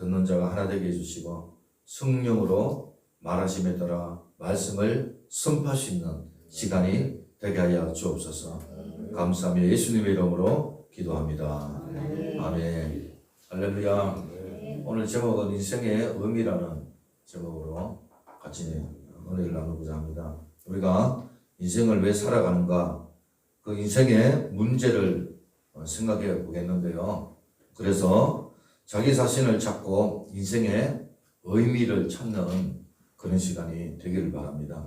듣는 자가 하나 되게 해주시고 성령으로 말하심에 따라 말씀을 선포할 수 있는 시간이 되게 하여 주옵소서. 감사하며 예수님의 이름으로 기도합니다. 아멘. 할렐루야. 오늘 제목은 인생의 의미라는 제목으로 같이 은혜를 나누고자 합니다. 우리가 인생을 왜 살아가는가, 그 인생의 문제를 생각해 보겠는데요. 그래서 자기 자신을 찾고 인생의 의미를 찾는 그런 시간이 되기를 바랍니다.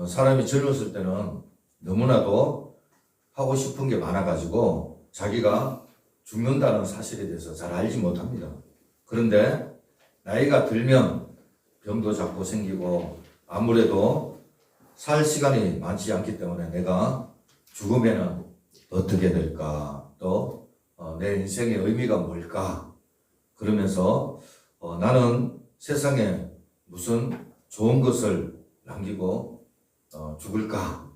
사람이 젊었을 때는 너무나도 하고 싶은 게 많아가지고 자기가 죽는다는 사실에 대해서 잘 알지 못합니다. 그런데 나이가 들면 병도 자꾸 생기고 아무래도 살 시간이 많지 않기 때문에 내가 죽으면 어떻게 될까, 또 내 인생의 의미가 뭘까, 그러면서 나는 세상에 무슨 좋은 것을 남기고 죽을까,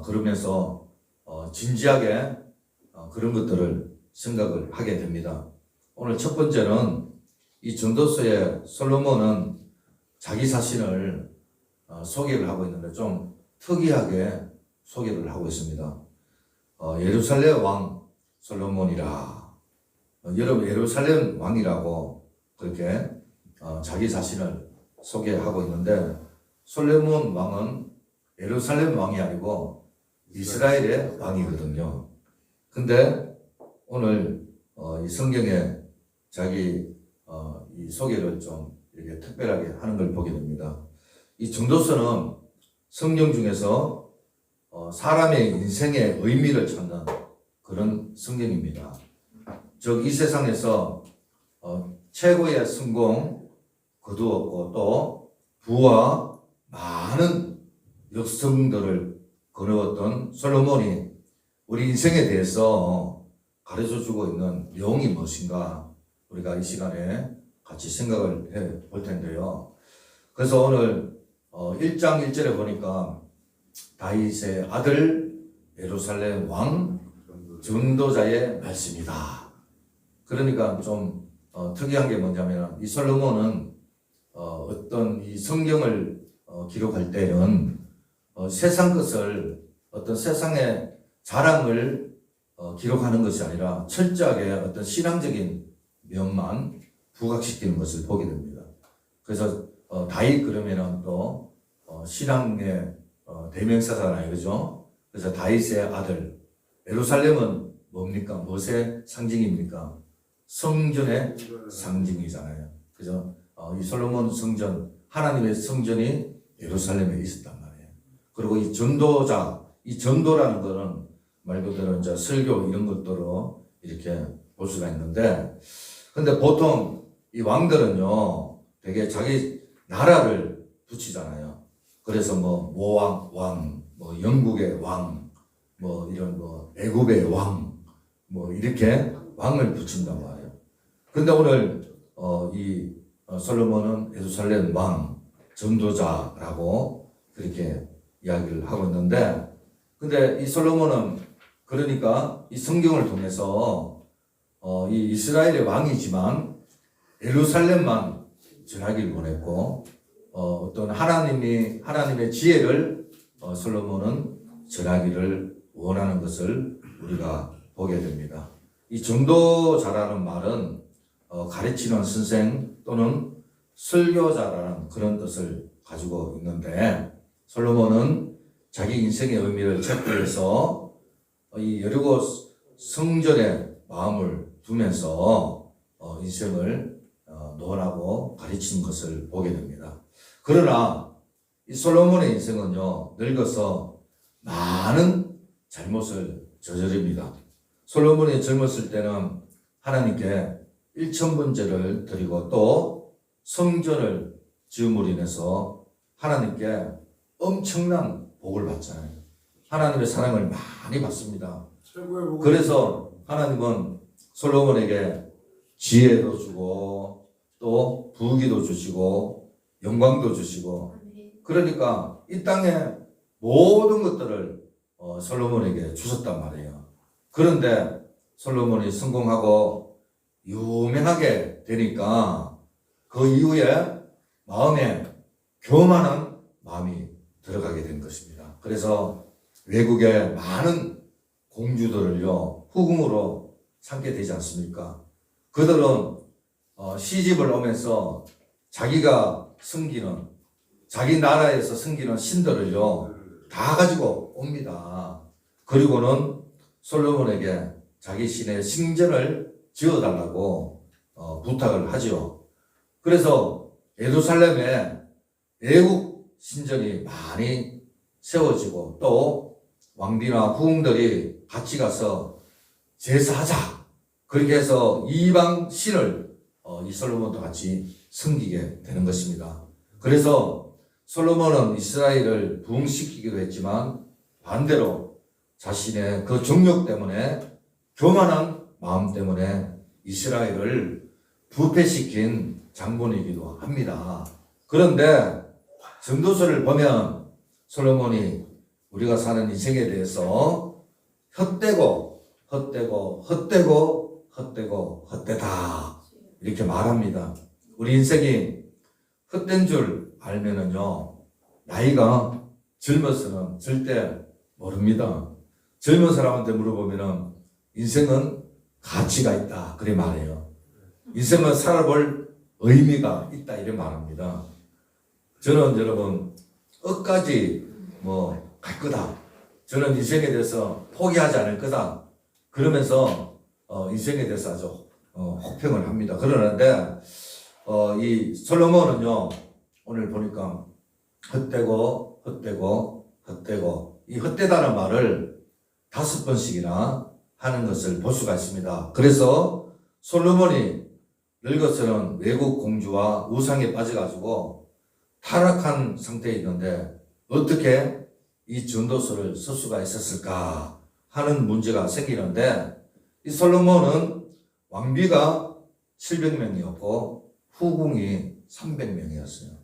그러면서 진지하게 그런 것들을 생각을 하게 됩니다. 오늘 첫 번째는 이 전도서의 솔로몬은 자기 자신을 소개를 하고 있는데 좀 특이하게 소개를 하고 있습니다. 예루살렘 왕 솔로몬이라, 여러분 예루살렘 왕이라고 그렇게 자기 자신을 소개하고 있는데, 솔로몬 왕은 예루살렘 왕이 아니고 이스라엘의 왕이거든요. 근데 오늘 이 성경에 자기 이 소개를 좀 이렇게 특별하게 하는 걸 보게 됩니다. 이 전도서는 성경 중에서 사람의 인생의 의미를 찾는 그런 성경입니다. 즉 이 세상에서 최고의 성공 거두었고 또 부와 많은 역성들을 거두었던 솔로몬이 우리 인생에 대해서 가르쳐주고 있는 내용이 무엇인가, 우리가 이 시간에 같이 생각을 해 볼 텐데요. 그래서 오늘 1장 1절에 보니까 다윗의 아들 예루살렘 왕 전도자의 말씀이다. 그러니까 좀 특이한 게 뭐냐면, 이 솔로몬은 어떤 이 성경을 기록할 때는 세상 것을, 어떤 세상의 자랑을 기록하는 것이 아니라 철저하게 어떤 신앙적인 면만 부각시키는 것을 보게 됩니다. 그래서 다윗 그러면은 또 신앙의 대명사잖아요, 그죠? 그래서 다윗의 아들, 예루살렘은 뭡니까? 무엇의 상징입니까? 성전의 상징이잖아요. 그죠? 이 솔로몬 성전, 하나님의 성전이 예루살렘에 있었단 말이에요. 그리고 이 전도자, 이 전도라는 거는 말 그대로 이제 설교 이런 것들로 이렇게 볼 수가 있는데, 근데 보통 이 왕들은요, 되게 자기 나라를 붙이잖아요. 그래서 뭐 모왕 왕, 뭐 영국의 왕, 뭐 이런 뭐 애굽의 왕, 뭐 이렇게 왕을 붙인단 말이에요. 근데 오늘 이 솔로몬은 예루살렘 왕 전도자라고 그렇게 이야기를 하고 있는데, 근데 이 솔로몬은 그러니까 이 성경을 통해서 이 이스라엘의 왕이지만 예루살렘만 전하기를 원했고, 어떤 하나님의 지혜를 솔로몬은 전하기를 원하는 것을 우리가 보게 됩니다. 이 전도자라는 말은 가르치는 선생 또는 설교자라는 그런 뜻을 가지고 있는데, 솔로몬은 자기 인생의 의미를 찾기 위해서 이 여리고 성전에 마음을 두면서 인생을 논하고 가르치는 것을 보게 됩니다. 그러나 이 솔로몬의 인생은요, 늙어서 많은 잘못을 저지릅니다. 솔로몬이 젊었을 때는 하나님께 1,000번제를 드리고 또 성전을 지음으로 인해서 하나님께 엄청난 복을 받잖아요. 하나님의 사랑을 많이 받습니다. 그래서 하나님은 솔로몬에게 지혜도 주고 또 부귀도 주시고 영광도 주시고, 그러니까 이 땅의 모든 것들을 솔로몬에게 주셨단 말이에요. 그런데 솔로몬이 성공하고 유명하게 되니까 그 이후에 마음에 교만한 마음이 들어가게 된 것입니다. 그래서 외국의 많은 공주들을요 후궁으로 삼게 되지 않습니까? 그들은 시집을 오면서 자기가 섬기는 자기 나라에서 섬기는 신들을요 다 가지고 옵니다. 그리고는 솔로몬에게 자기 신의 신전을 지어달라고 부탁을 하죠. 그래서 예루살렘에 애국 신전이 많이 세워지고 또 왕비나 후궁들이 같이 가서 제사하자 그렇게 해서 이방 신을 이 솔로몬도 같이 섬기게 되는 것입니다. 그래서 솔로몬은 이스라엘을 부흥시키기도 했지만 반대로 자신의 그 정욕 때문에 교만한 마음 때문에 이스라엘을 부패시킨 장본이기도 합니다. 그런데 전도서를 보면 솔로몬이 우리가 사는 인생에 대해서 헛되다 이렇게 말합니다. 우리 인생이 헛된 줄 알면은요 나이가 젊어서는 절대 모릅니다. 젊은 사람한테 물어보면은 인생은 가치가 있다 그래 말해요. 인생은 살아볼 의미가 있다 이래 말합니다. 저는 여러분 끝까지 갈 거다. 저는 인생에 대해서 포기하지 않을 거다. 그러면서 인생에 대해서 아주 혹평을 합니다. 그러는데 이 솔로몬은요 오늘 보니까 헛되고 이 헛되다는 말을 5번씩이나 하는 것을 볼 수가 있습니다. 그래서 솔로몬이 늙어서는 외국 공주와 우상에 빠져가지고 타락한 상태에 있는데 어떻게 이 전도서를 쓸 수가 있었을까 하는 문제가 생기는데 이 솔로몬은 왕비가 700명이었고 후궁이 300명이었어요.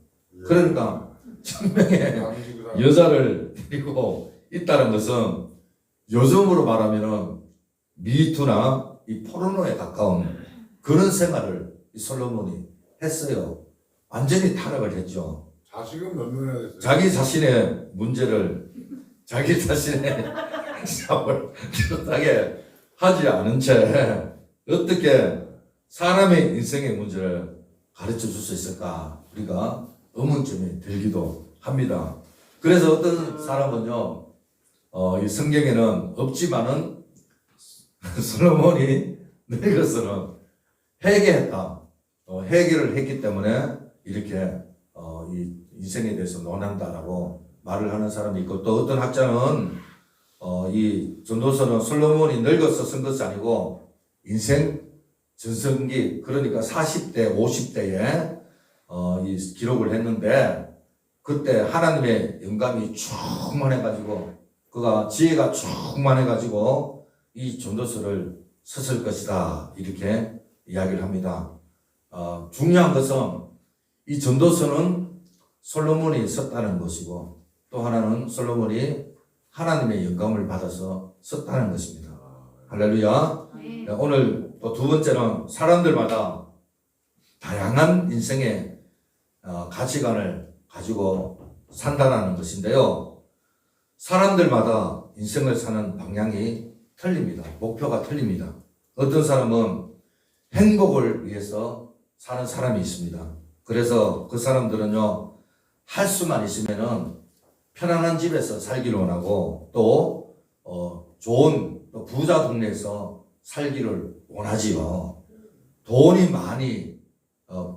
그러니까 1000명의 여자를 데리고 있다는 것은 요즘으로 말하면은 미투나 이 포르노에 가까운 그런 생활을 이 솔로몬이 했어요. 완전히 타락을 했죠. 자식은 몇 명이나 됐어요? 자기 자신의 문제를 자기 자신의 삶을 뚜렷하게 하지 않은 채 어떻게 사람의 인생의 문제를 가르쳐 줄 수 있을까 우리가 의문점이 들기도 합니다. 그래서 어떤 사람은요 이 성경에는 없지만은 솔로몬이 늙어서는 회개했다. 회개를 했기 때문에 이렇게 이 인생에 대해서 논한다라고 말을 하는 사람이 있고 또 어떤 학자는 이 전도서는 솔로몬이 늙어서 쓴 것이 아니고 인생 전성기 그러니까 40대 50대에 이 기록을 했는데 그때 하나님의 영감이 충만해가지고 그가 지혜가 충만해가지고 이 전도서를 썼을 것이다 이렇게 이야기를 합니다. 중요한 것은 이 전도서는 솔로몬이 썼다는 것이고 또 하나는 솔로몬이 하나님의 영감을 받아서 썼다는 것입니다. 할렐루야. 네, 오늘 또 두 번째는 사람들마다 다양한 인생의 가치관을 가지고 산다는 것인데요. 사람들마다 인생을 사는 방향이 틀립니다. 목표가 틀립니다. 어떤 사람은 행복을 위해서 사는 사람이 있습니다. 그래서 그 사람들은요, 할 수만 있으면은 편안한 집에서 살기를 원하고 또 좋은 또 부자 동네에서 살기를 원하지요. 돈이 많이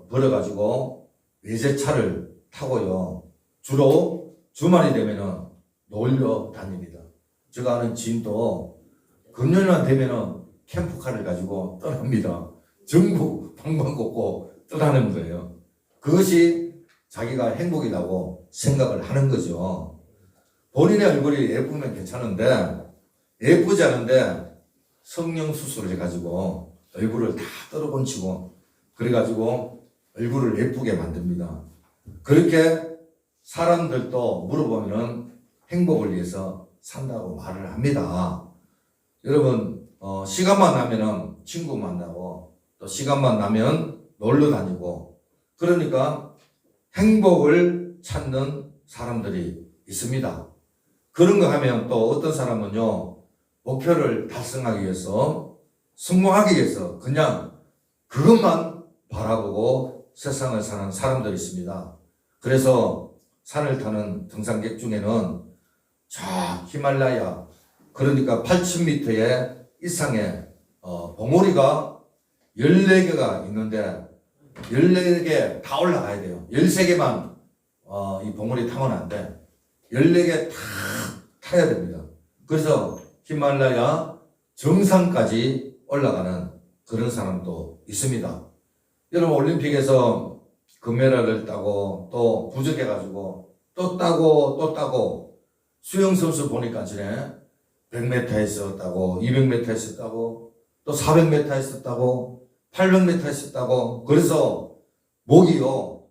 벌어가지고 외제차를 타고요. 주로 주말이 되면은 놀러 다닙니다. 제가 아는 지인도 금요일만 되면은 캠프카를 가지고 떠납니다. 전국 방방곡곡 떠나는 거예요. 그것이 자기가 행복이라고 생각을 하는 거죠. 본인의 얼굴이 예쁘면 괜찮은데 예쁘지 않은데 성형 수술을 해가지고 얼굴을 다 떨어본치고 그래가지고 얼굴을 예쁘게 만듭니다. 그렇게 사람들도 물어보면은 행복을 위해서 산다고 말을 합니다. 여러분 시간만 나면은 친구 만나고 또 또 시간만 나면 놀러 다니고, 그러니까 행복을 찾는 사람들이 있습니다. 그런 거 하면 또 어떤 사람은요, 목표를 달성하기 위해서, 성공하기 위해서 그냥 그것만 바라보고 세상을 사는 사람들이 있습니다. 그래서 산을 타는 등산객 중에는 저 히말라야, 그러니까 8,000m 이상의 봉우리가 14개가 있는데 14개 다 올라가야 돼요. 13개만 이 봉우리 타면 안 돼. 14개 다 타야 됩니다. 그래서 히말라야 정상까지 올라가는 그런 사람도 있습니다. 여러분, 올림픽에서 금메달을 따고 또 부족해가지고 또 따고 수영선수 보니까 전에 100m에서 따고 200m에서 따고 또 400m에서 따고 800m에서 따고, 그래서 목이요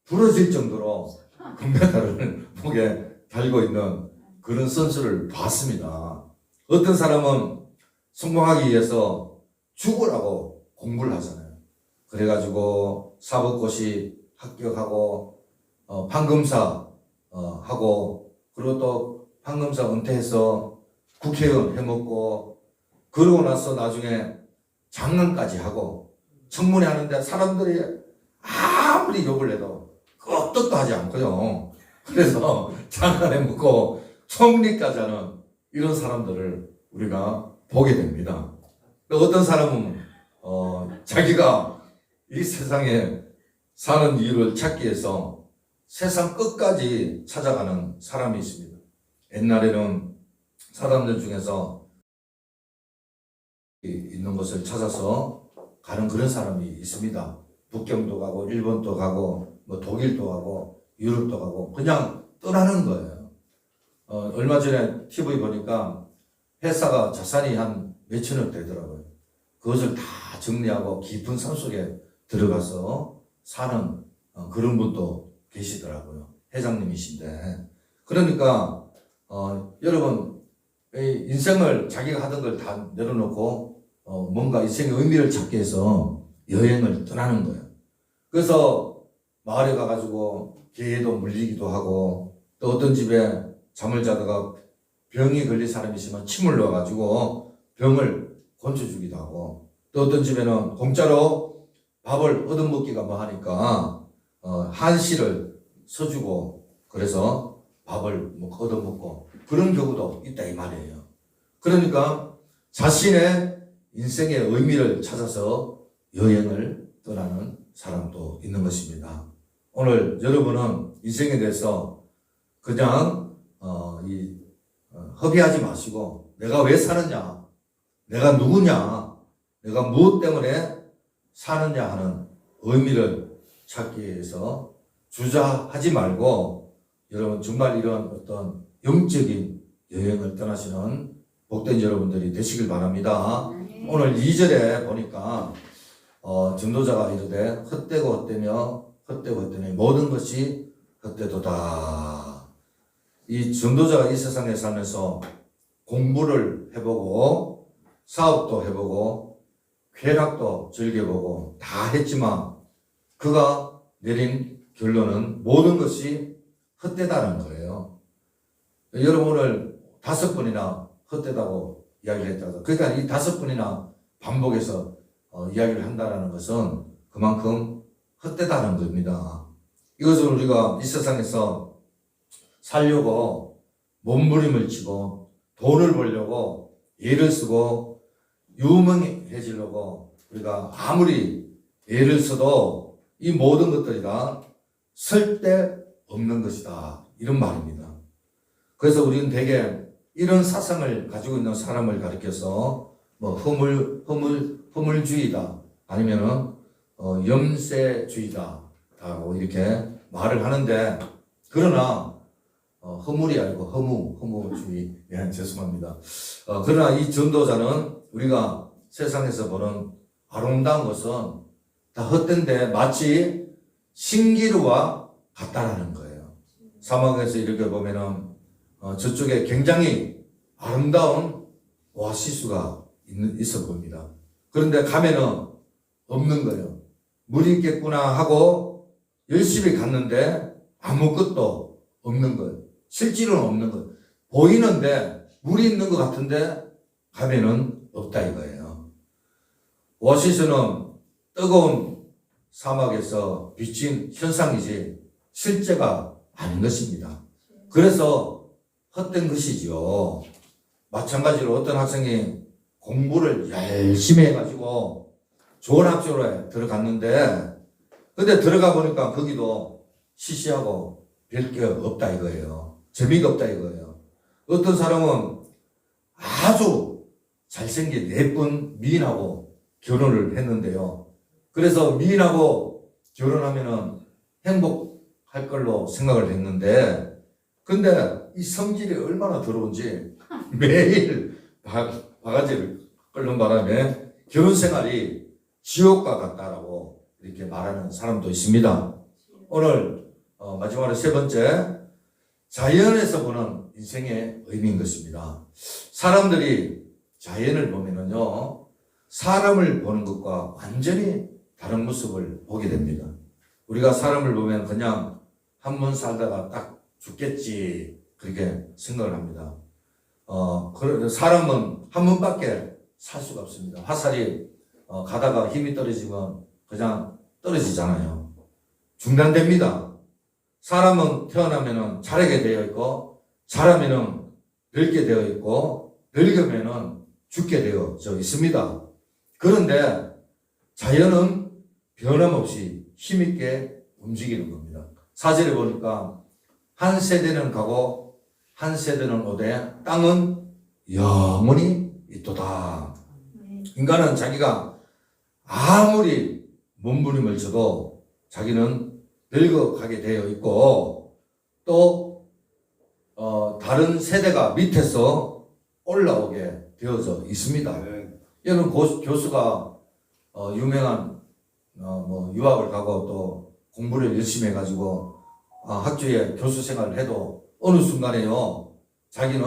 부러질 정도로 금메달을 목에 달고 있는 그런 선수를 봤습니다. 어떤 사람은 성공하기 위해서 죽으라고 공부를 하잖아요. 그래가지고 사법고시 합격하고 판검사 하고, 그리고 또 판검사 은퇴해서 국회의원 해먹고, 그러고 나서 나중에 장관까지 하고 청문회 하는데 사람들이 아무리 욕을 해도 끄떡도 하지 않고요. 그래서 장관 해먹고 총리까지 하는 이런 사람들을 우리가 보게 됩니다. 어떤 사람은 자기가 이 세상에 사는 이유를 찾기 위해서 세상 끝까지 찾아가는 사람이 있습니다. 옛날에는 사람들 중에서 있는 것을 찾아서 가는 그런 사람이 있습니다. 북경도 가고 일본도 가고 뭐 독일도 가고 유럽도 가고 그냥 떠나는 거예요. 얼마 전에 TV 보니까 회사가 자산이 한 몇천억 되더라고요. 그것을 다 정리하고 깊은 산속에 들어가서 사는 그런 분도 계시더라고요. 회장님이신데. 그러니까 여러분, 인생을 자기가 하던 걸 다 내려놓고 뭔가 인생의 의미를 찾기 위해서 여행을 떠나는 거예요. 그래서 마을에 가가지고 개에도 물리기도 하고, 또 어떤 집에 잠을 자다가 병이 걸린 사람이 있으면 침을 넣어가지고 병을 고쳐주기도 하고, 또 어떤 집에는 공짜로 밥을 얻어먹기가 뭐 하니까 한시를 써주고, 그래서 밥을 얻어먹고 그런 경우도 있다 이 말이에요. 그러니까 자신의 인생의 의미를 찾아서 여행을 떠나는 사람도 있는 것입니다. 오늘 여러분은 인생에 대해서 그냥 허비하지 마시고, 내가 왜 사느냐, 내가 누구냐, 내가 무엇 때문에 사느냐 하는 의미를 찾기 위해서 주저하지 말고, 여러분 정말 이런 어떤 영적인 여행을 떠나시는 복된 여러분들이 되시길 바랍니다. 오늘 2절에 보니까 전도자가 이르되 헛되고 헛되며 헛되고 헛되니 모든 것이 헛되도다. 이 전도자가 이 세상에 살면서 공부를 해보고 사업도 해보고 쾌락도 즐겨보고 다 했지만 그가 내린 결론은 모든 것이 헛되다는 거예요. 여러분, 오늘 5번이나 헛되다고 이야기를 했다고. 그러니까 이 5번이나 반복해서 이야기를 한다는 것은 그만큼 헛되다는 겁니다. 이것을 우리가 이 세상에서 살려고 몸부림을 치고 돈을 벌려고 애를 쓰고 유명해지려고 우리가 아무리 애를 써도 이 모든 것들이 다 쓸데없는 것이다, 이런 말입니다. 그래서 우리는 대개 이런 사상을 가지고 있는 사람을 가리켜서 뭐 허물주의다, 아니면은 염세주의다라고 이렇게 말을 하는데, 그러나 허물이 아니고 허무주의. 예, 죄송합니다. 그러나 이 전도자는 우리가 세상에서 보는 아름다운 것은 다 헛된데 마치 신기루와 같다라는 거예요. 사막에서 이렇게 보면은 저쪽에 굉장히 아름다운 오아시스가 있어 보입니다. 그런데 가면은 없는 거예요. 물이 있겠구나 하고 열심히 갔는데 아무것도 없는 거예요. 실제로는 없는 거예요. 보이는데 물이 있는 것 같은데 가면은 없다 이거예요. 오아시스는 뜨거운 사막에서 비친 현상이지 실제가 아닌 것입니다. 그래서 헛된 것이지요. 마찬가지로 어떤 학생이 공부를 열심히 해가지고 좋은 학교에 들어갔는데 근데 들어가 보니까 거기도 시시하고 별게 없다 이거예요. 재미가 없다 이거예요. 어떤 사람은 아주 잘생긴 예쁜 미인하고 결혼을 했는데요. 그래서 미인하고 결혼하면은 행복할 걸로 생각을 했는데 근데 이 성질이 얼마나 더러운지 매일 바가지를 끓는 바람에 결혼 생활이 지옥과 같다라고 이렇게 말하는 사람도 있습니다. 오늘 마지막으로 세 번째, 자연에서 보는 인생의 의미인 것입니다. 사람들이 자연을 보면은요, 사람을 보는 것과 완전히 다른 모습을 보게 됩니다. 우리가 사람을 보면 그냥 한 번 살다가 딱 죽겠지 그렇게 생각을 합니다. 사람은 한 번밖에 살 수가 없습니다. 화살이 가다가 힘이 떨어지면 그냥 떨어지잖아요. 중단됩니다. 사람은 태어나면은 자라게 되어 있고 자라면은 늙게 되어 있고 늙으면은 죽게 되어져 있습니다. 그런데 자연은 변함없이 힘있게 움직이는 겁니다. 사절에 보니까 한 세대는 가고 한 세대는 오되 땅은 영원히 있도다. 인간은 자기가 아무리 몸부림을 쳐도 자기는 늙어가게 되어 있고 또 다른 세대가 밑에서 올라오게 되어져 있습니다. 여러분 교수가 유명한 유학을 가고 또 공부를 열심히 해가지고 학교에 교수 생활을 해도 어느 순간에요 자기는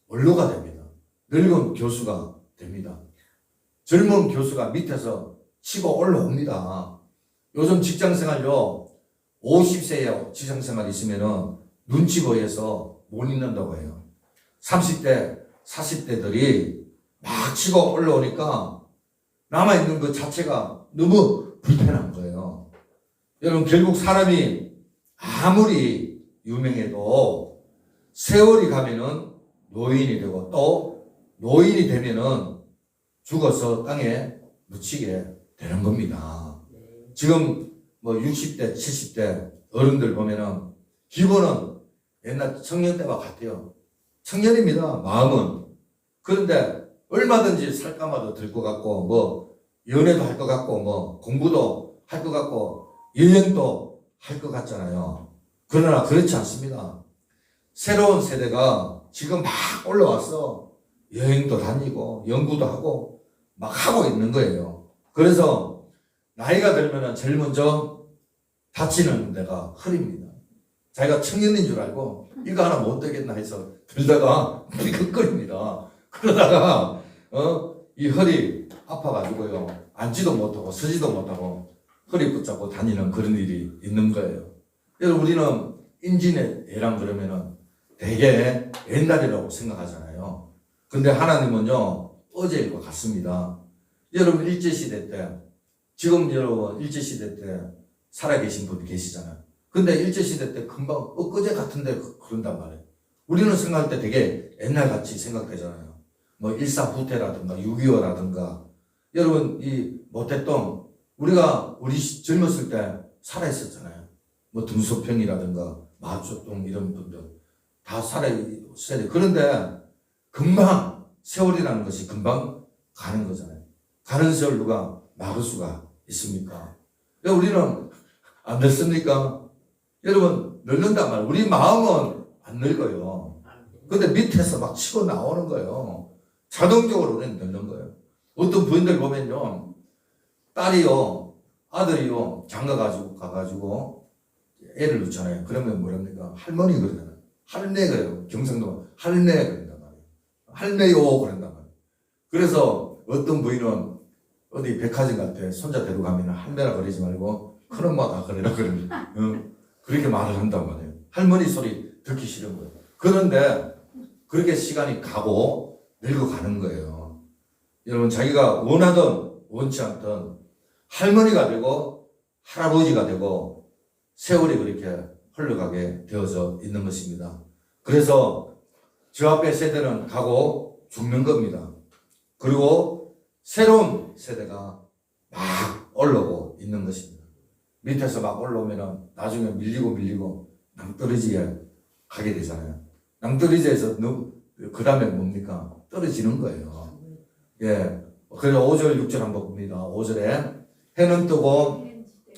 원로가 됩니다. 늙은 교수가 됩니다. 젊은 교수가 밑에서 치고 올라옵니다. 요즘 직장생활요 50세에 직장생활 있으면은 눈치 보여서 못 있는다고 해요. 30대 40대들이 막 치고 올라오니까 남아있는 것 자체가 너무 불편한 거예요. 여러분 결국 사람이 아무리 유명해도 세월이 가면은 노인이 되고 또 노인이 되면은 죽어서 땅에 묻히게 되는 겁니다. 지금 60대, 70대 어른들 보면은 기본은 옛날 청년 때와 같아요. 청년입니다. 마음은. 그런데 얼마든지 살까마도 들 것 같고 연애도 할 것 같고 공부도 할 것 같고 여행도 할 것 같잖아요. 그러나 그렇지 않습니다. 새로운 세대가 지금 막 올라와서 여행도 다니고 연구도 하고 막 하고 있는 거예요. 그래서 나이가 들면은 제일 먼저 다치는 데가 허리입니다. 자기가 청년인 줄 알고 이거 하나 못 되겠나 해서 들다가 끄끄립니다. 그러다가 이 허리 아파가지고요 앉지도 못하고 서지도 못하고 허리 붙잡고 다니는 그런 일이 있는 거예요. 여러분 우리는 임진왜란 그러면은 되게 옛날이라고 생각하잖아요. 근데 하나님은요 어제일 것 같습니다. 여러분 일제시대 때 지금 여러분 일제시대 때 살아계신 분이 계시잖아요. 근데 일제시대 때 금방 엊그제 같은데 그런단 말이에요. 우리는 생각할 때 되게 옛날같이 생각되잖아요. 1.4후퇴라든가 6.25라든가 여러분 이 모택동 우리가 우리 젊었을 때 살아있었잖아요. 등소평이라든가 마초동 이런 분들 다 살아있어야 돼. 그런데 금방 세월이라는 것이 금방 가는 거잖아요. 가는 세월 누가 막을 수가 있습니까? 우리는 안 늙습니까? 여러분 늙는단 말이에요. 우리 마음은 안 늙어요. 근데 밑에서 막 치고 나오는 거예요. 자동적으로 우리는 늙는 거예요. 어떤 부인들 보면요 딸이요 아들이요 장가 가가지고 애를 낳잖아요. 그러면 뭐랍니까? 할머니 그러잖아요. 할매 그래요. 경상도 할매 그런단 말이에요. 할매요 그런단 말이에요. 그래서 어떤 부인은 어디 백화점 갈 때 손자 데리고 가면 할매라 그러지 말고 큰엄마가 그래라 그럽니다. 그렇게 말을 한단 말이에요. 할머니 소리 듣기 싫은 거예요. 그런데 그렇게 시간이 가고 늙어가는 거예요. 여러분 자기가 원하든 원치 않든 할머니가 되고 할아버지가 되고 세월이 그렇게 흘러가게 되어져 있는 것입니다. 그래서 저 앞에 세대는 가고 죽는 겁니다. 그리고 새로운 세대가 막 올라오고 있는 것입니다. 밑에서 막 올라오면 나중에 밀리고 낭떠러지에 가게 되잖아요. 낭떠러지에서 그 다음에 뭡니까? 떨어지는 거예요. 예. 그래서 5절, 6절 한번 봅니다. 5절에 해는 뜨고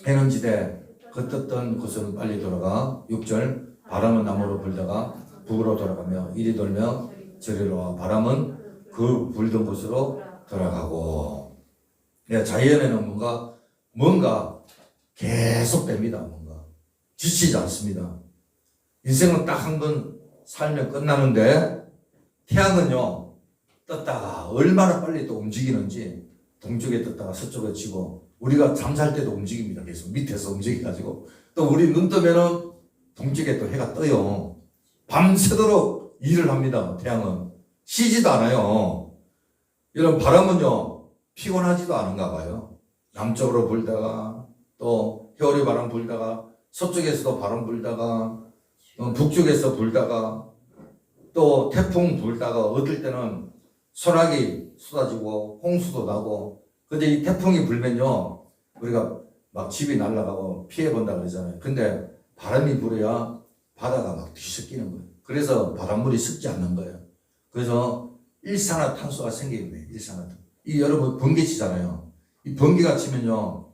해는 지되 겉떴던 곳은 빨리 돌아가. 6절 바람은 남으로 불다가 북으로 돌아가며 이리 돌며 저리로 와. 바람은 그 불던 곳으로 돌아가고. 예, 자연에는 뭔가 계속됩니다. 뭔가 지치지 않습니다. 인생은 딱 한 번 살면 끝나는데 태양은요 떴다가 얼마나 빨리 또 움직이는지 동쪽에 떴다가 서쪽에 치고 우리가 잠잘 때도 움직입니다. 계속 밑에서 움직여가지고 또 우리 눈 뜨면은 동쪽에 또 해가 떠요. 밤새도록 일을 합니다. 태양은 쉬지도 않아요. 이런 바람은요 피곤하지도 않은가 봐요. 남쪽으로 불다가 또 해오리 바람 불다가 서쪽에서도 바람 불다가 북쪽에서 불다가 또 태풍 불다가 어떨 때는 소나기 쏟아지고 홍수도 나고. 근데 이 태풍이 불면요 우리가 막 집이 날아가고 피해본다 그러잖아요. 근데 바람이 불어야 바다가 막 뒤섞이는 거예요. 그래서 바닷물이 섞지 않는 거예요. 그래서 일산화탄소가 생기는 거예요. 일산화탄소. 이 여러분 번개 치잖아요. 이 번개가 치면요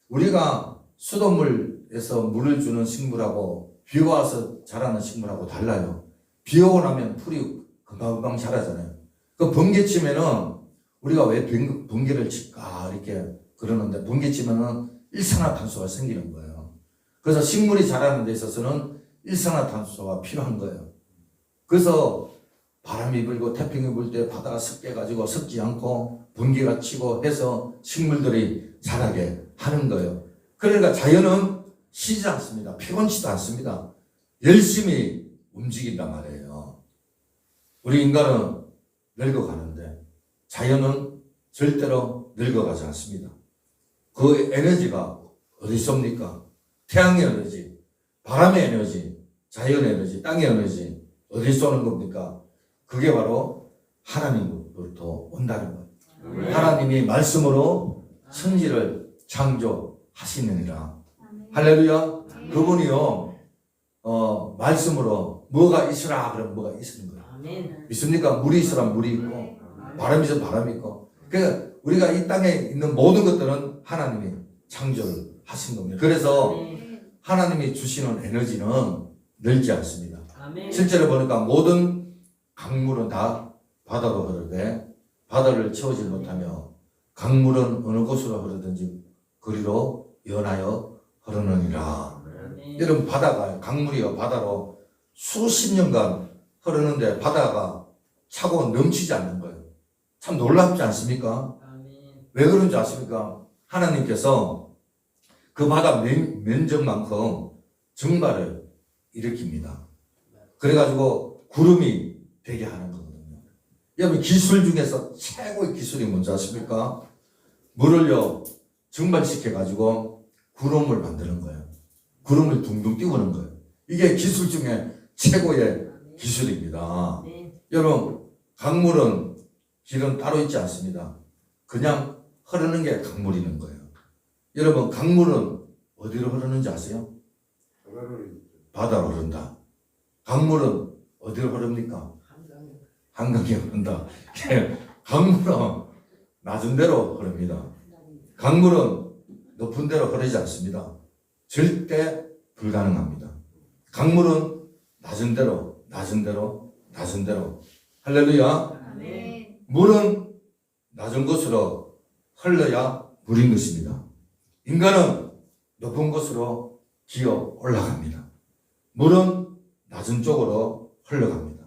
우리가 수돗물에서 물을 주는 식물하고 비가 와서 자라는 식물하고 달라요. 비 오고 나면 풀이 금방금방 자라잖아요. 그 번개 치면은 우리가 왜 번개를 칠까 이렇게 그러는데 번개 치면은 일산화탄소가 생기는 거예요. 그래서 식물이 자라는 데 있어서는 일산화탄소가 필요한 거예요. 그래서 바람이 불고 태풍이 불 때 바다가 섞여가지고 섞지 않고 번개가 치고 해서 식물들이 자라게 하는 거예요. 그러니까 자연은 쉬지 않습니다. 피곤치도 않습니다. 열심히 움직인단 말이에요. 우리 인간은 늙어가는데 자연은 절대로 늙어가지 않습니다. 그 에너지가 어디 있습니까? 태양의 에너지, 바람의 에너지, 자연의 에너지, 땅의 에너지 어디 쏘는 겁니까? 그게 바로 하나님으로부터 온다는 거예요. 하나님이 말씀으로 천지를 창조하시느니라. 할렐루야. 그분이요 말씀으로 뭐가 있으라 그러면 뭐가 있는 거예요. 믿습니까? 물이 있으라 물이 있고 바람이 있으라 바람이 있고. 그러니까 우리가 이 땅에 있는 모든 것들은 하나님이 창조를 하신 겁니다. 그래서 하나님이 주시는 에너지는 늘지 않습니다. 실제로 보니까 모든 강물은 다 바다로 흐르되 바다를 채우지 못하며 강물은 어느 곳으로 흐르든지 그리로 연하여 흐르느니라. 여러분 바다가 강물이요 바다로 수십 년간 흐르는데 바다가 차고 넘치지 않는 거예요. 참 놀랍지 않습니까? 왜 그런지 아십니까? 하나님께서 그 바다 면적만큼 증발을 일으킵니다. 그래가지고 구름이 되게 하는 거거든요. 여러분 기술 중에서 최고의 기술이 뭔지 아십니까? 물을요 증발시켜가지고 구름을 만드는 거예요. 구름을 둥둥 띄우는 거예요. 이게 기술 중에 최고의 기술입니다. 여러분 강물은 길은 따로 있지 않습니다. 그냥 흐르는 게 강물이는 거예요. 여러분 강물은 어디로 흐르는지 아세요? 바다로 흐른다. 강물은 어디로 흐릅니까? 한강에 흐른다. 강물은 낮은 데로 흐릅니다. 강물은 높은 데로 흐르지 않습니다. 절대 불가능합니다. 강물은 낮은 데로 할렐루야. 물은 낮은 곳으로 흘러야 물인 것입니다. 인간은 높은 곳으로 기어 올라갑니다. 물은 낮은 쪽으로 흘러갑니다.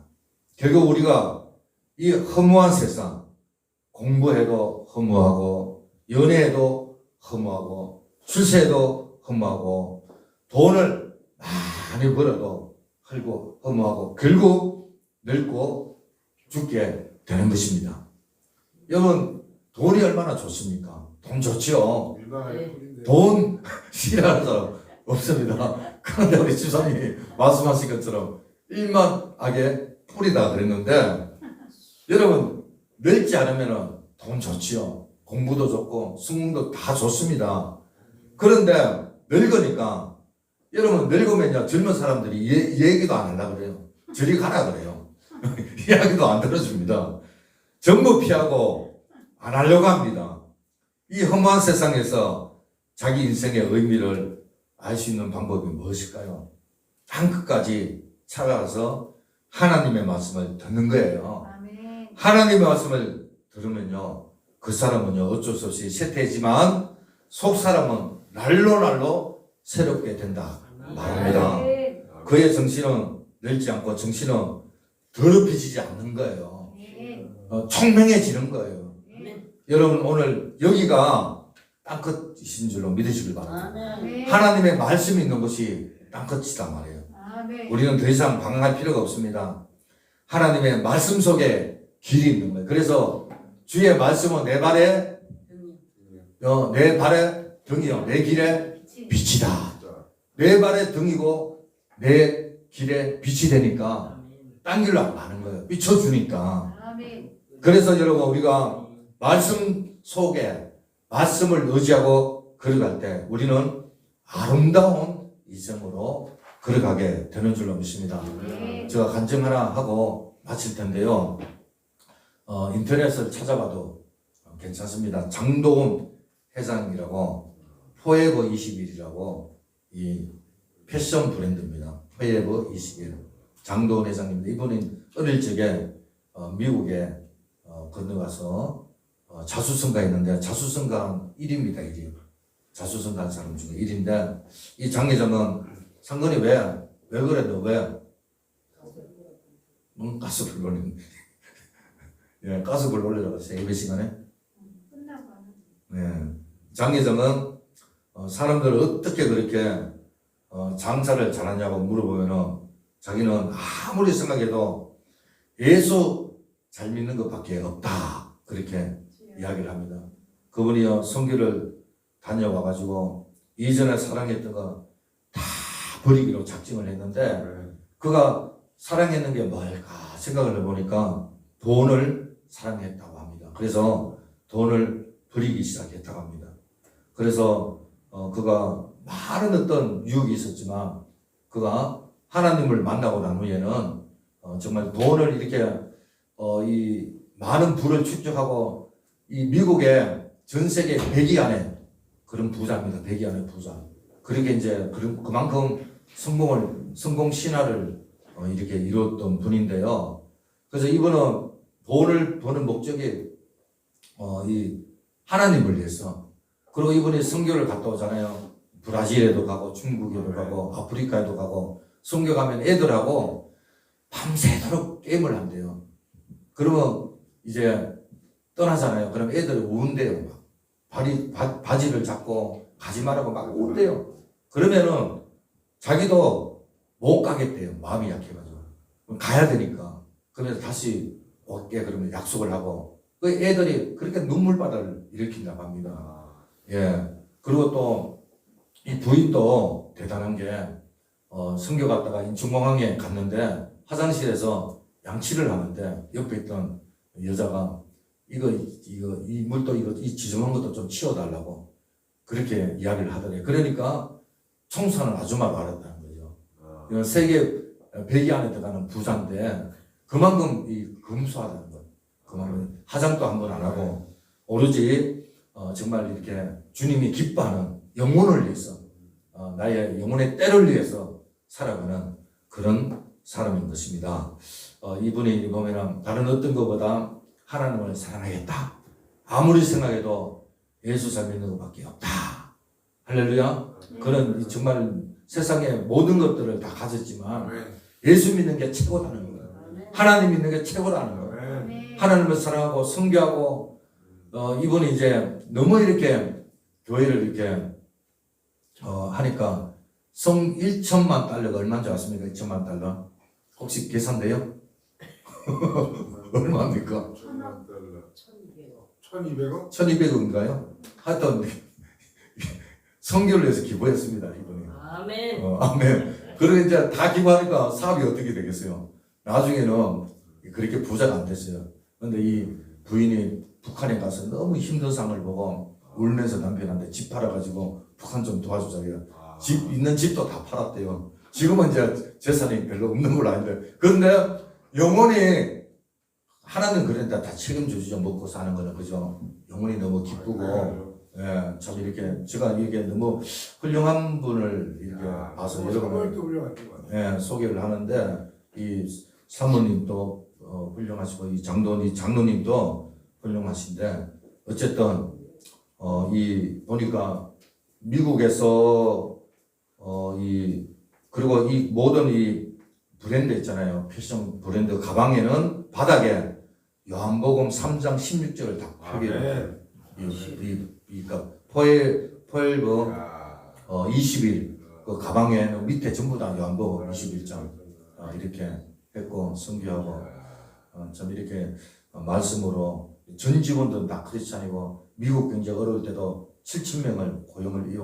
결국 우리가 이 허무한 세상, 공부해도 허무하고 연애에도 허무하고 출세에도 허무하고 돈을 많이 벌어도 헐고 허무하고 결국 늙고 죽게 되는 것입니다. 여러분 돈이 얼마나 좋습니까? 돈 좋지요. 돈 싫어하는 사람 없습니다. 그런데 우리 집사님이 말씀하신 것처럼 일만하게 뿌리다 그랬는데 여러분 늙지 않으면 돈 좋지요. 공부도 좋고 승공도 다 좋습니다. 그런데 늙으니까 여러분 늙으면요 젊은 사람들이 얘기도 안 하려고 그래요. 저리 가라 그래요. 이야기도 안 들어줍니다. 전부 피하고 안 하려고 합니다. 이 험한 세상에서 자기 인생의 의미를 알 수 있는 방법이 무엇일까요? 한 끝까지 찾아가서 하나님의 말씀을 듣는 거예요. 하나님의 말씀을 들으면요 그 사람은요 어쩔 수 없이 쇠퇴지만 속 사람은 날로 새롭게 된다 말합니다. 그의 정신은 늙지 않고 정신은 더럽혀지지 않는 거예요. 총명해지는 거예요. 여러분 오늘 여기가 땅끝이신 줄로 믿으시길 바랍니다. 하나님의 말씀이 있는 곳이 땅끝이다 말이에요. 우리는 더 이상 방황할 필요가 없습니다. 하나님의 말씀 속에 길이 있는 거예요. 그래서 주의 말씀은 내 발에 등이요 내 길에 빛이다. 내 발에 등이고 내 길에 빛이 되니까 딴 길로 안 가는 거예요. 비춰주니까. 그래서 여러분 우리가 말씀 속에 말씀을 의지하고 걸어갈 때 우리는 아름다운 이생으로 걸어가게 되는 줄로 믿습니다. 제가 간증 하나 하고 마칠 텐데요. 인터넷을 찾아봐도 괜찮습니다. 장도훈 회장이라고 포에버 21이라고 이 패션 브랜드입니다. 포에버 21 장도훈 회장입니다. 이분은 어릴 적에 미국에 건너가서 자수성가 있는데 자수성가 1위입니다. 1위. 자수성가 한 사람 중에 1위인데 이 장 회장은 상근이 왜 그래 너 왜? 가스불 올리는 예, 가스불 올리라고 했어요. 예배 시간에. 네. 장 회장은 사람들을 어떻게 그렇게 장사를 잘하냐고 물어보면은 자기는 아무리 생각해도 예수 잘 믿는 것밖에 없다. 그렇게 이야기를 합니다. 그분이요 선교를 다녀와가지고 이전에 사랑했던 거 다 버리기로 작정을 했는데 그가 사랑했는 게 뭘까 생각을 해보니까 돈을 사랑했다고 합니다. 그래서 돈을 버리기 시작했다고 합니다. 그래서 그가 많은 어떤 유혹이 있었지만 그가 하나님을 만나고 난 후에는 정말 돈을 이렇게 이 많은 부를 축적하고 이 미국의 전 세계 100위 안에 그런 부자입니다. 100위 안에 부자. 그렇게 이제 그만큼 성공 신화를 이렇게 이뤘던 분인데요. 그래서 이분은 돈을 버는 목적이 이 하나님을 위해서. 그리고 이분이 선교를 갔다 오잖아요. 브라질에도 가고 중국에도 가고 아프리카에도 가고 선교 가면 애들하고 밤새도록 게임을 한대요. 그러면 이제 떠나잖아요. 그럼 애들이 운대요. 막 바지를 잡고 가지 말라고 막 운대요. 그러면은 자기도 못 가겠대요. 마음이 약해가지고. 가야 되니까. 그러면서 다시 올게 그러면 약속을 하고 그 애들이 그렇게 눈물바다를 일으킨다고 합니다. 예. 그리고 또 이 부인도 대단한 게 선교 갔다가 인천공항에 갔는데 화장실에서 양치를 하는데 옆에 있던 여자가 이 물도 이 지저분한 것도 좀 치워달라고 그렇게 이야기를 하더래요. 그러니까 청소하는 아줌마로 알았다는 거죠. 이건 세계 100위 안에 들어가는 부자인데 그만큼 이 검소하다는 것. 그만큼 화장도 한 번 안 하고 오로지 정말 이렇게 주님이 기뻐하는 영혼을 위해서 나의 영혼의 때를 위해서 살아가는 그런 사람인 것입니다. 이분이 보면은 다른 어떤 것보다 하나님을 사랑하겠다. 아무리 생각해도 예수 잘 믿는 것밖에 없다. 할렐루야. 그런 정말 세상의 모든 것들을 다 가졌지만 예수 믿는 게 최고라는 거예요. 하나님 믿는 게 최고라는 거예요. 하나님을 사랑하고 선교하고 이분이 이제 너무 이렇게 교회를 이렇게 하니까 성 1천만 달러가 얼마인 줄 아십니까? 1천만 달러 혹시 계산돼요? 얼마입니까? 1,000만 달러. 1,200억? 1200억인가요? 하여튼 선교를 위해서 기부했습니다 이분이. 아멘. 아멘. 그리고 이제 다 기부하니까 사업이 어떻게 되겠어요? 나중에는 그렇게 부자가 안 됐어요. 근데 이 부인이 북한에 가서 너무 힘든 상을 보고 울면서 남편한테 집 팔아가지고 북한 좀 도와주자고요. 집 있는 집도 다 팔았대요. 지금은 이제 재산이 별로 없는 걸로 아는데, 그런데 영혼이 하나는 그런데 다 책임져주죠. 먹고 사는 거는 그죠. 영혼이 너무 기쁘고, 예, 참 이렇게 제가 이게 너무 훌륭한 분을 이렇게 봐서 여러분을 예, 소개를 하는데 이 사모님도 훌륭하시고 이 장로님도 훌륭하신데 어쨌든 이 보니까 미국에서 그리고 이 모든 이 브랜드 있잖아요. 패션 브랜드 가방에는 바닥에 요한복음 3장 16절을 다 표기해요. 그러니까 포엘버 20일 그 가방에는 밑에 전부 다 요한복음 21장 이렇게 했고 선교하고 참 이렇게 말씀으로 전 직원들은 다 크리스찬이고 미국 경제 어려울 때도 7,000명을 고용을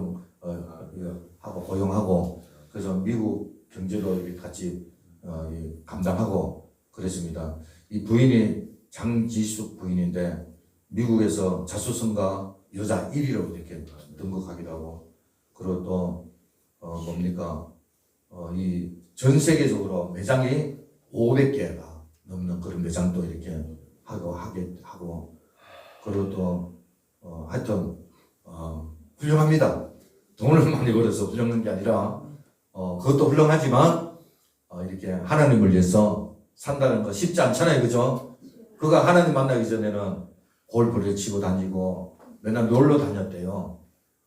하고 고용하고 그래서 미국 경제도 이렇게 같이 감당하고 그랬습니다. 이 부인이 장지숙 부인인데 미국에서 자수성가 여자 1위로 이렇게 등극하기도 하고 그리고 또 뭡니까 이 전 세계적으로 매장이 500개가 넘는 그런 매장도 이렇게 하고 그리고 또 하여튼 훌륭합니다. 돈을 많이 벌어서 훌륭한 게 아니라 그것도 훌륭하지만 이렇게 하나님을 위해서 산다는 거 쉽지 않잖아요, 그죠? 그가 하나님 만나기 전에는 골프를 치고 다니고 맨날 놀러 다녔대요.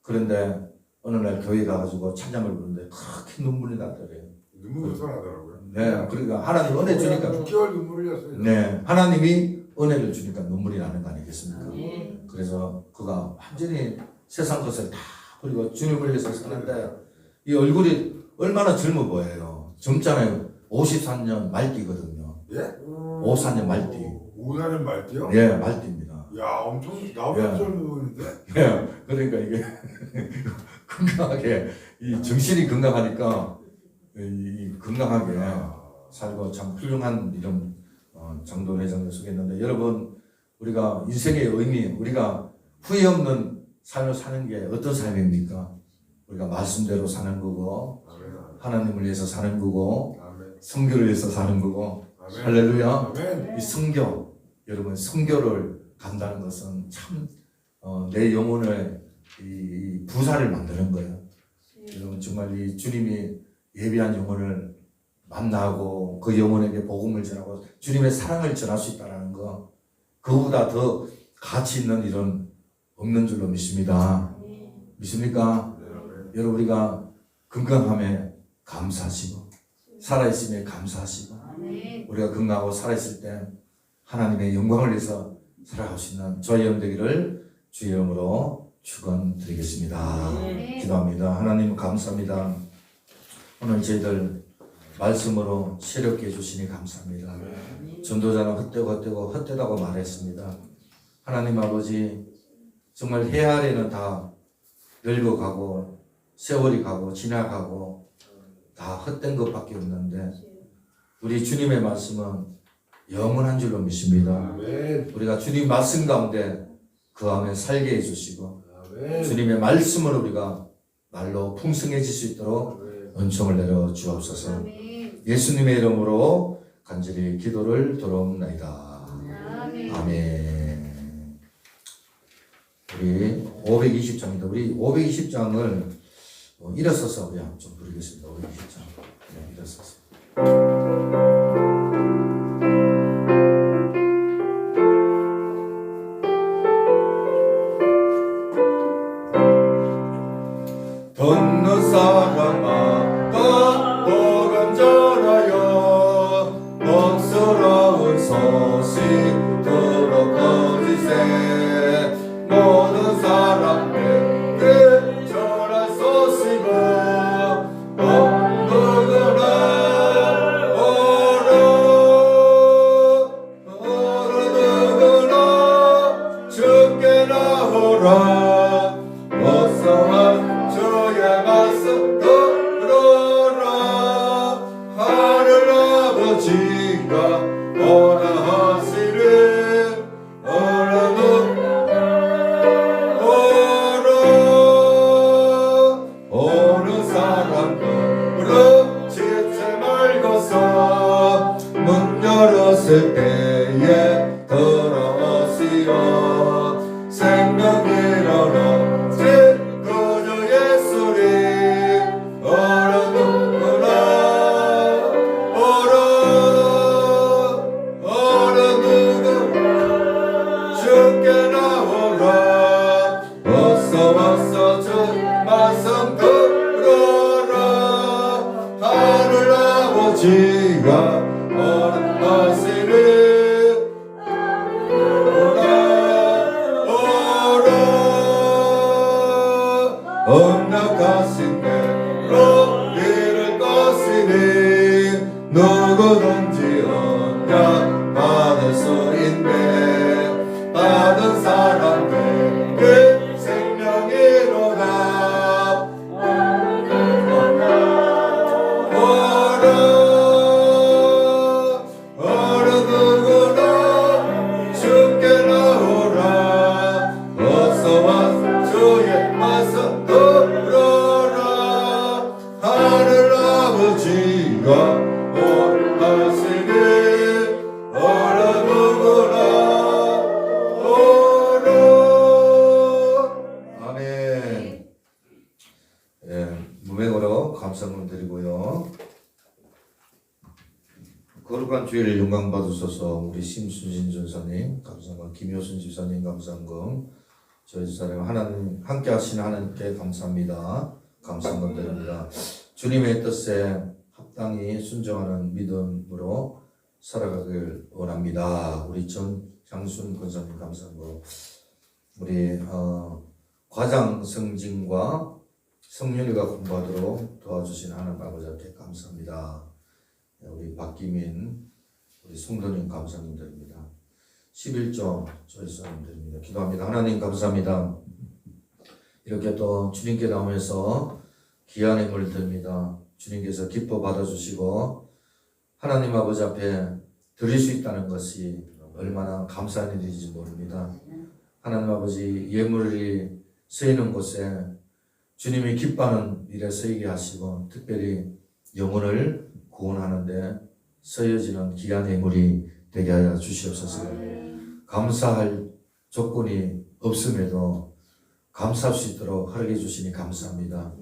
그런데 어느 날 교회 가가지고 찬양을 부르는데 그렇게 눈물이 나더래요. 눈물이 쏟아나더라고요. 네, 그러니까 하나님 은혜 주니까 6개월 눈물이 났어요. 네, 하나님이 은혜를 주니까 눈물이 나는 거 아니겠습니까? 네. 그래서 그가 완전히 세상 것을 다 버리고 주님을 위해서 사는데 이 얼굴이 얼마나 젊어 보여요. 젊잖아요. 54년 말띠거든요. 예? 54년 말띠. 5년은 말띠요? 예, 말띠입니다. 야, 엄청 나보다 예. 젊은 분인데? 예, 그러니까 이게 건강하게 이 정신이 건강하니까 이 건강하게 살고 참 훌륭한 이런 장도 회장을 소개했는데 여러분 우리가 인생의 의미 우리가 후회 없는 삶을 사는 게 어떤 삶입니까? 우리가 말씀대로 사는 거고 하나님을 위해서 사는 거고 성교를 위해서 사는 거고 할렐루야. 이 성교 여러분 성교를 간다는 것은 참 내 영혼을 이 부사를 만드는 거예요. 여러분 정말 이 주님이 예비한 영혼을 만나고 그 영혼에게 복음을 전하고 주님의 사랑을 전할 수 있다는 거 그보다 더 가치 있는 일은 없는 줄로 믿습니다. 믿습니까? 여러분 우리가 건강함에 감사하시고 살아있음에 감사하시고 우리가 건강하고 살아있을 때 하나님의 영광을 위해서 살아갈 수 있는 저희 여러분 되기를 주의 이름으로 축원드리겠습니다. 기도합니다. 하나님 감사합니다. 오늘 저희들 말씀으로 새롭게 해주시니 감사합니다. 전도자는 헛되다고 말했습니다. 하나님 아버지 정말 해아래는 다 늙어가고 세월이 가고 지나가고 다 헛된 것밖에 없는데 우리 주님의 말씀은 영원한 줄로 믿습니다. 우리가 주님 말씀 가운데 그 안에 살게 해주시고 주님의 말씀으로 우리가 말로 풍성해질 수 있도록 은총을 내려 주옵소서. 예수님의 이름으로 간절히 기도를 드리옵나이다. 아멘. 우리 520장입니다. 우리 520장을 일어서서 우리 한번 좀 부르겠습니다. 520장. 네, 일어서서. 듣는 사람아 더 복음 전하여 복스러운 소식 들어 퍼지세 지가 오는 것이니 언약하신 대로 이룰 것이니 누구든지 언약 받을 수 있네 받은 사람들에게 생명이로다 어느 누구나 주께 나오라 어서 와 주의 말씀 들어라 하늘 아버지가 원하시니 어느 누구나 오라 아멘. 예, 무명으로 감사문 드리고요. 거룩한 주의를 영광 받으소서. 우리 심순신 전사님 감사합니다. 김효순 집사님 감사합니다. 저희 집사님 하나님 함께 하시는 하나님께 감사합니다. 감사함 드립니다. 주님의 뜻에 합당히 순종하는 믿음으로 살아가길 원합니다. 우리 전 장순 권사님 감사하고 우리 과장 성진과 성윤이가 공부하도록 도와주신 하나님 아버지께 감사합니다. 우리 박기민 우리 성도님 감사님 드립니다. 11조 저희 사람 드립니다. 기도합니다. 하나님 감사합니다. 이렇게 또 주님께 나오면서 귀한 행을 드립니다. 주님께서 기뻐 받아주시고 하나님 아버지 앞에 드릴 수 있다는 것이 얼마나 감사한 일인지 모릅니다. 하나님 아버지 예물이 쓰이는 곳에 주님이 기뻐하는 일에 쓰이게 하시고 특별히 영혼을 구원하는데 쓰여지는 귀한 예물이 되게 하여 주시옵소서. 감사할 조건이 없음에도 감사할 수 있도록 허락해 주시니 감사합니다.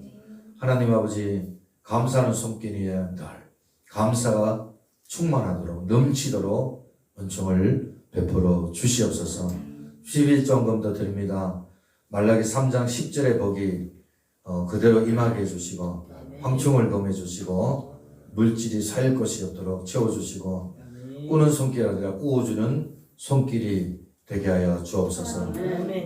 하나님 아버지 감사하는 손길에 늘 감사가 충만하도록 넘치도록 은총을 베풀어 주시옵소서. 11조금 더 드립니다. 말라기 3장 10절의 복이 그대로 임하게 해주시고 황충을 범해 주시고 물질이 쌓일 것이 없도록 채워주시고 꾸는 손길이 아니라 꾸어주는 손길이 되게 하여 주옵소서.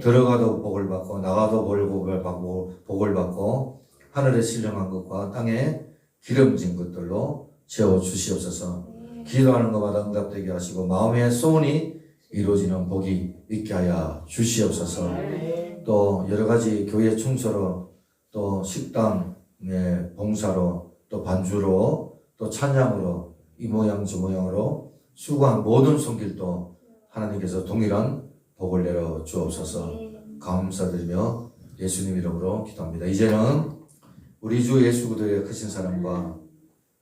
들어가도 복을 받고 나가도 복을 받고 하늘에 신령한 것과 땅에 기름진 것들로 채워주시옵소서. 기도하는 것마다 응답되게 하시고 마음의 소원이 이루어지는 복이 있게 하여 주시옵소서. 또 여러 가지 교회 충소로 또 식당의 봉사로 또 반주로 또 찬양으로 이 모양 저 모양으로 수고한 모든 손길도 하나님께서 동일한 복을 내려 주옵소서. 감사드리며 예수님 이름으로 기도합니다. 이제는 우리 주 예수 그리스도의 크신 사랑과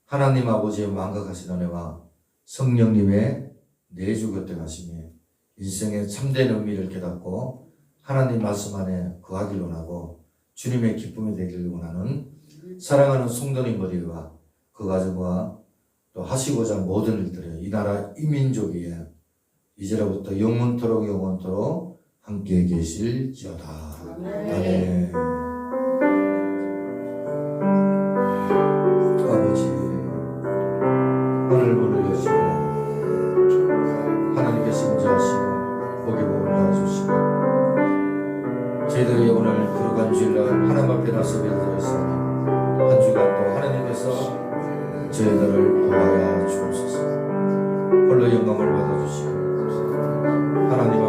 하나님 아버지의 만각하신 은혜와 성령님의 내주 교통하심이 인생의 참된 의미를 깨닫고 하나님 말씀 안에 거하길 원하고 주님의 기쁨이 되기를 원하는 사랑하는 성도님 머리와 그 가정과 또 하시고자 하는 모든 일들을 이 나라 이 민족이 이제로부터 영원토록 함께 계실지어다. 아멘. 아버지 하늘 문을 여시고 하나님께서 인자하시고 복의 복을 받아주시고 저희들이 오늘 거룩한 주일날 하나님 앞에 나서 기도드렸으니 한 주간 또 하나님께서 저희들을 보호하여 주옵소서. 홀로 영광을 받아주시고 하나님